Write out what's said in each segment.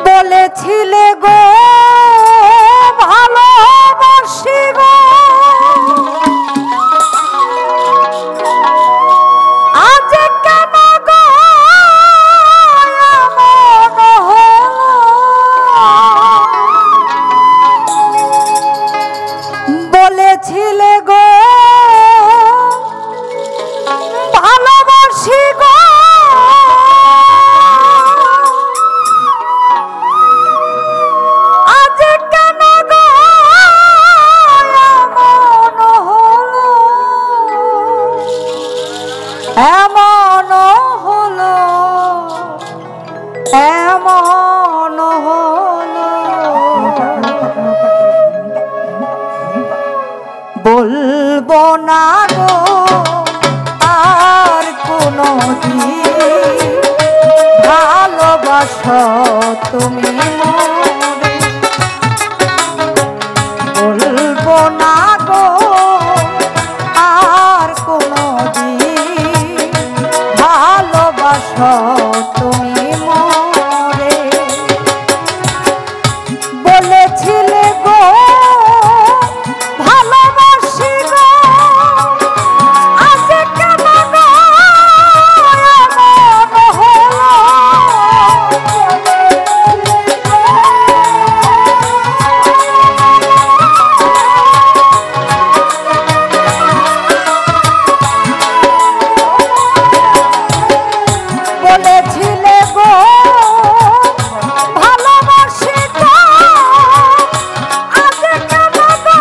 বলেছিলে গো ভালোবাসি গো, আজ কেন গো এমন হলো? বলেছিলে গো ভালোবাসি গো, আজ কেন গো এমন হলো, এমন হলো। বলবো না গো আর কোনো দিন ভালোবাসো তুমি মরে। বলবো না গো আর কোনো দিন ভালোবাসো তুমি মরে। বলেছিলে গো ভালোবাসি গো, আজ কেন গো এমন হলো? বলেছিলে গো ভালোবাসি গো, আজ কেন গো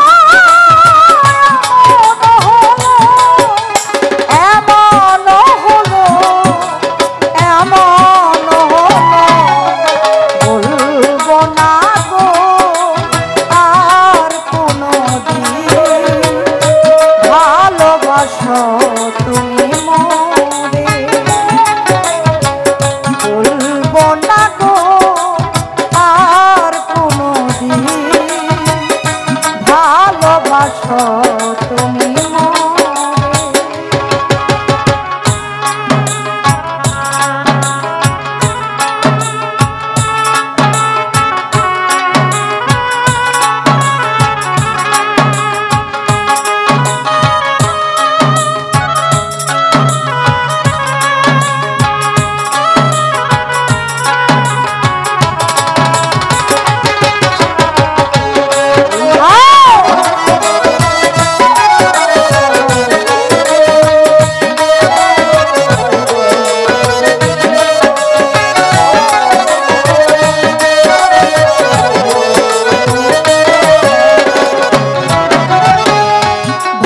এমন হলো, এমন হলো। বলবো না গো আর কোনো দিন ভালোবাসো তুমি মরে। বলবো না গো আর কোনো দিন ভালোবাসো তুমি মরে।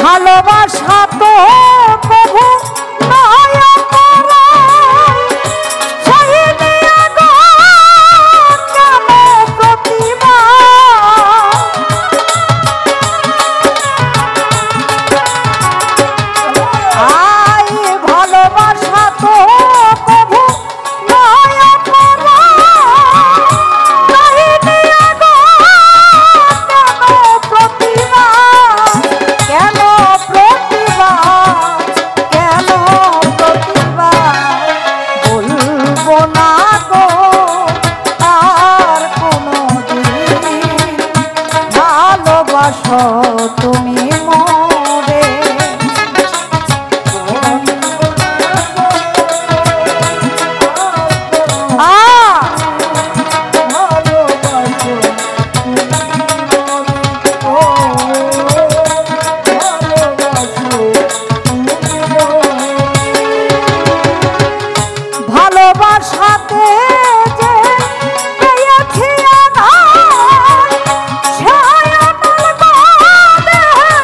ভালোবাসা তো প্রভু নয় অপরাধ, সহিয়া গো কেন প্রতিবাদ? আই ভালোবাসা তো প্রভু নয় অপরাধ, সহিয়া গো কেন প্রতিবাদ? কেন প্রতিবাদ, কেন প্রতিবাদ? বলবো না গো আর কোনো দিন ভালোবাসো তুমি মরে। ভালোবাসাতে যে পেয়েছি আঘাত, সে অমল গো দেহে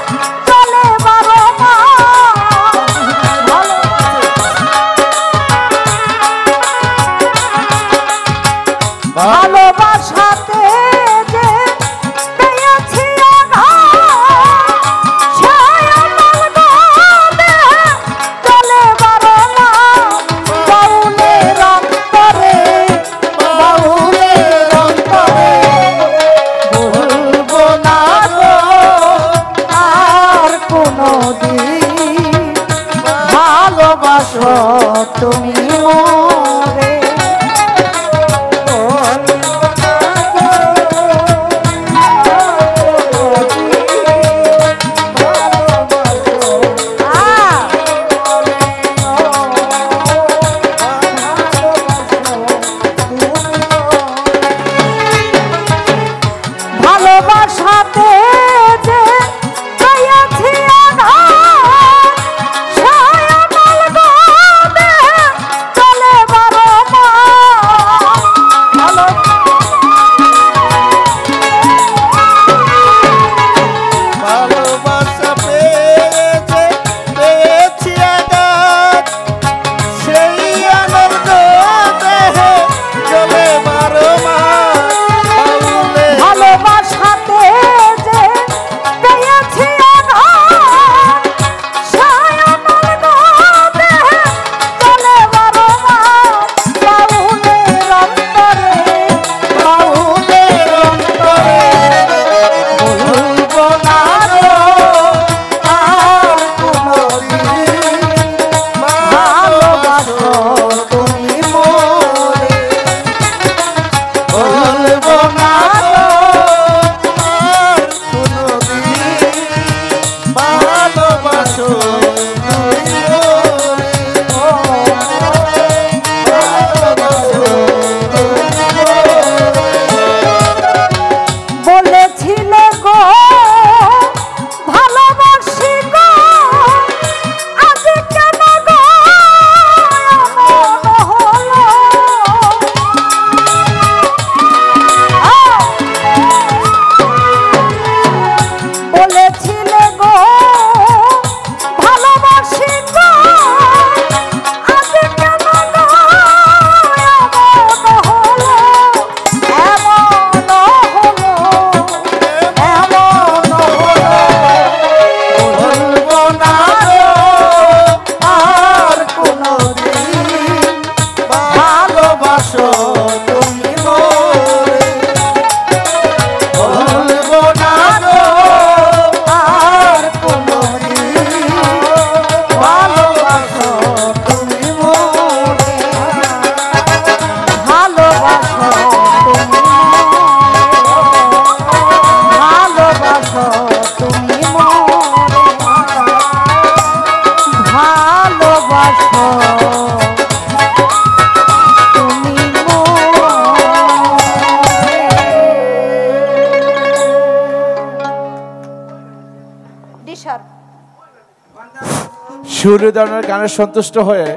শিউরিদানের গানে সন্তুষ্ট হয়ে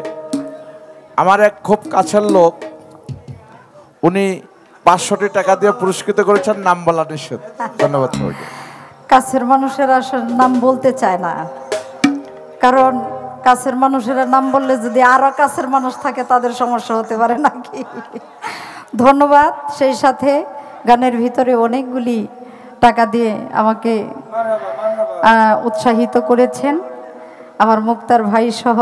আমার এক খুব কাছের লোক, উনি 500 টাকা দিয়ে পুরস্কৃত করেছেন, নাম বলা নিষেধ। ধন্যবাদ। কাছের মানুষেরা আসলে নাম বলতে চায় না, কারণ কাছের মানুষেরা নাম বললে যদি আরো কাছের মানুষ থাকে তাদের সমস্যা হতে পারে নাকি। ধন্যবাদ। সেই সাথে গানের ভিতরে অনেকগুলি টাকা দিয়ে আমাকে উৎসাহিত করেছেন আমার মুক্তার ভাই সহ।